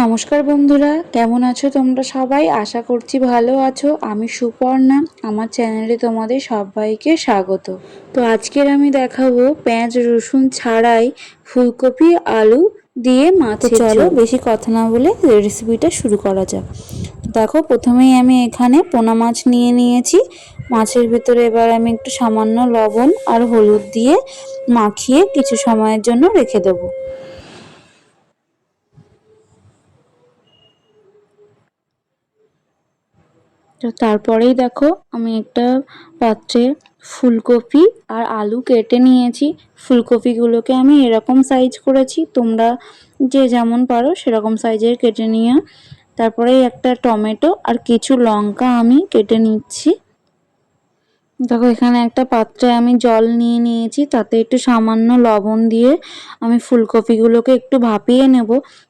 নমস্কার বন্ধুরা, কেমন আছো তোমরা সবাই? আশা করছি ভালো আছো। আমি সুপর্ণা, আমার চ্যানেলে তোমাদের সবাইকে স্বাগত। তো আজকের আমি দেখাবো পেঁয়াজ রসুন ছাড়াই ফুলকপি আলু দিয়ে মাছের ঝোল। চলো বেশি কথা না বলে রেসিপিটা শুরু করা যাক। দেখো, প্রথমেই আমি এখানে পোনা মাছ নিয়ে নিয়েছি। মাছের ভিতরে এবার আমি একটু সামান্য লবণ আর হলুদ দিয়ে মাখিয়ে কিছু সময়ের জন্য রেখে দেবো। তো তারপরেই দেখো, আমি একটা পাত্রে ফুলকপি আর আলু কেটে নিয়েছি। ফুলকপিগুলোকে আমি এরকম সাইজ করেছি, তোমরা যে যেমন পারো সেরকম সাইজের কেটে নিও। তারপরে একটা টমেটো আর কিছু লঙ্কা আমি কেটে নিচ্ছি। দেখো, এখানে একটা পাত্রে আমি জল নিয়ে নিয়েছি, তাতে একটু সামান্য লবণ দিয়ে আমি ফুলকপিগুলোকে একটু ভাপিয়ে নেব,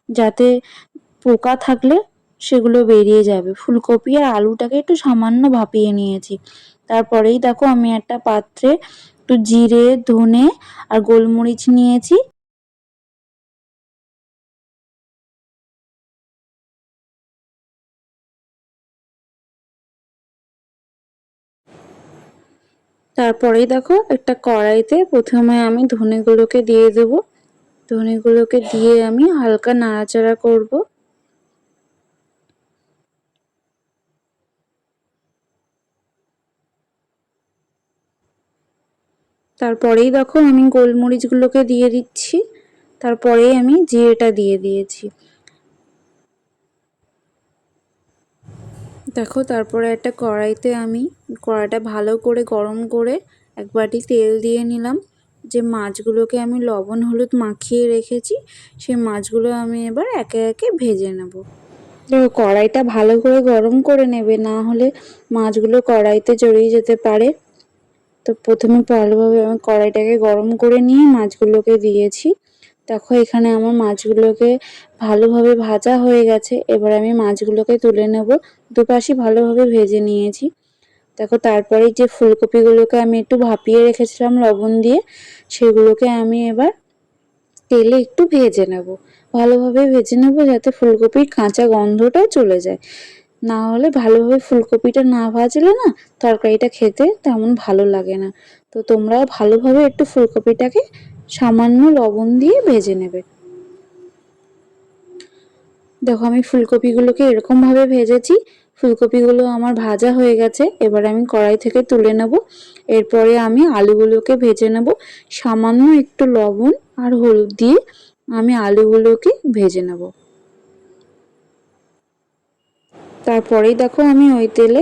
যাতে পোকা থাকলে সেগুলো বেরিয়ে যাবে। ফুলকপি আর আলুটাকে একটু সামান্য ভাপিয়ে নিয়েছি। তারপরেই দেখো, আমি একটা পাত্রে একটু জিরে ধনে আর গোলমরিচ নিয়েছি। তারপরেই দেখো, একটা কড়াইতে প্রথমে আমি ধনেগুলোকে দিয়ে দেব। ধনেগুলোকে দিয়ে আমি হালকা নাড়াচাড়া করব। তারপরেই দেখো, আমি গোলমরিচগুলোকে দিয়ে দিচ্ছি। তারপরেই আমি জিরেটা দিয়ে দিয়েছি। দেখো, তারপরে একটা কড়াইতে আমি কড়াইটা ভালো করে গরম করে এক বাটি তেল দিয়ে নিলাম। যে মাছগুলোকে আমি লবণ হলুদ মাখিয়ে রেখেছি, সেই মাছগুলো আমি এবার একে একে ভেজে নেব। দেখো, কড়াইটা ভালো করে গরম করে নেবে, না হলে মাছগুলো কড়াইতে জড়িয়ে যেতে পারে। তো প্রথমে ভালোভাবে আমি কড়াইটাকে গরম করে নিয়ে মাছগুলোকে দিয়েছি। দেখো, এখানে আমার মাছগুলোকে ভালোভাবে ভাজা হয়ে গেছে। এবার আমি মাছগুলোকে তুলে নেব। দুপাশই ভালোভাবে ভেজে নিয়েছি। দেখো, তারপরে যে ফুলকপিগুলোকে আমি একটু ভাপিয়ে রেখেছিলাম লবণ দিয়ে, সেগুলোকে আমি এবার তেলে একটু ভেজে নেব। ভালোভাবে ভেজে নেব, যাতে ফুলকপির কাঁচা গন্ধটা চলে যায়। না হলে ভালোভাবে ফুলকপিটা না ভাজলে না তরকারিটা খেতে তেমন ভালো লাগে না। তো তোমরাও ভালোভাবে একটু ফুলকপিটাকে সামান্য লবণ দিয়ে ভেজে নেবে। দেখো, আমি ফুলকপিগুলোকে এরকমভাবে ভেজেছি। ফুলকপিগুলো আমার ভাজা হয়ে গেছে। এবার আমি কড়াই থেকে তুলে নেব। এরপরে আমি আলুগুলোকে ভেজে নেব। সামান্য একটু লবণ আর হলুদ দিয়ে আমি আলুগুলোকে ভেজে নেব। তারপরেই দেখো, আমি ওই তেলে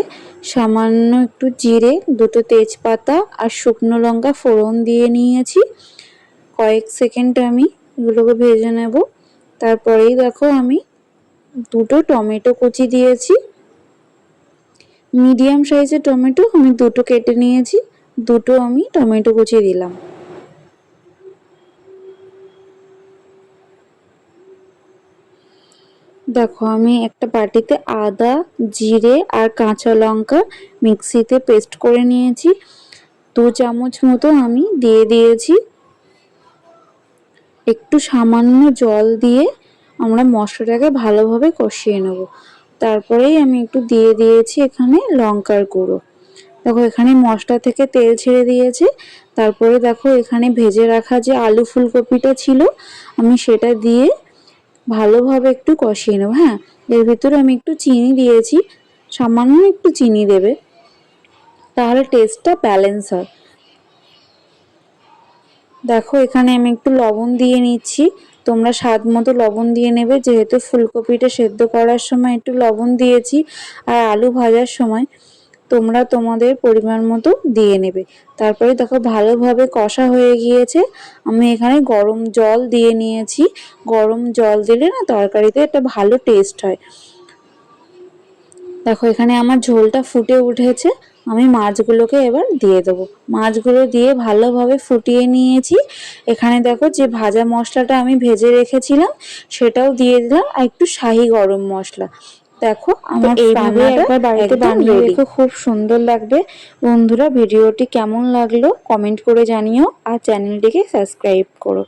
সামান্য একটু জিরে, দুটো তেজপাতা আর শুকনো লঙ্কা ফোড়ন দিয়ে নিয়েছি। কয়েক সেকেন্ড আমি এগুলোকে ভেজে নেব। তারপরেই দেখো, আমি দুটো টমেটো কুচি দিয়েছি। মিডিয়াম সাইজের টমেটো আমি দুটো কেটে নিয়েছি। দুটো আমি টমেটো কুচি দিলাম। দেখো, আমি একটা বাটিতে আদা জিরে আর কাঁচা লঙ্কা মিক্সিতে পেস্ট করে নিয়েছি। 2 চামচ মতো আমি দিয়ে দিয়েছি। একটু সামান্য জল দিয়ে আমরা মশলাটাকে ভালোভাবে কষিয়ে নেব। তারপরেই আমি একটু দিয়ে দিয়েছি এখানে লঙ্কার গুঁড়ো। দেখো, এখানে মশলা থেকে তেল ছেড়ে দিয়েছে। তারপরে দেখো, এখানে ভেজে রাখা যে আলু ফুলকপিটা ছিল, আমি সেটা দিয়ে ভালোভাবে একটু কষিয়ে নেব। হ্যাঁ, এর ভিতরে আমি একটু চিনি দিয়েছি। সামান্য একটু চিনি দেবে, তাহলে টেস্টটা ব্যালেন্স হয়। দেখো, এখানে আমি একটু লবণ দিয়ে নিচ্ছি। তোমরা স্বাদ মতো লবণ দিয়ে নেবে, যেহেতু ফুলকপিটা সেদ্ধ করার সময় একটু লবণ দিয়েছি আর আলু ভাজার সময় তোমরা তোমাদের পরিমাণ মতো দিয়ে নেবে। তারপরে দেখো, ভালোভাবে কষা হয়ে গিয়েছে। আমি এখানে গরম জল দিয়ে নিয়েছি। গরম জল দিলে না তরকারিতে একটা ভালো টেস্ট হয়। দেখো, এখানে আমার ঝোলটা ফুটে উঠেছে। আমি মাছগুলোকে এবার দিয়ে দেবো। মাছগুলো দিয়ে ভালোভাবে ফুটিয়ে নিয়েছি। এখানে দেখো, যে ভাজা মশলাটা আমি ভেজে রেখেছিলাম সেটাও দিয়ে দিলাম, আর একটু শাহি গরম মশলা। দেখো, আমার এইভাবে একবার বাড়িতে বানিয়ে দেখো, খুব সুন্দর লাগবে। বন্ধুরা, ভিডিওটি কেমন লাগলো কমেন্ট করে জানিও, আর চ্যানেলটিকে সাবস্ক্রাইব করো।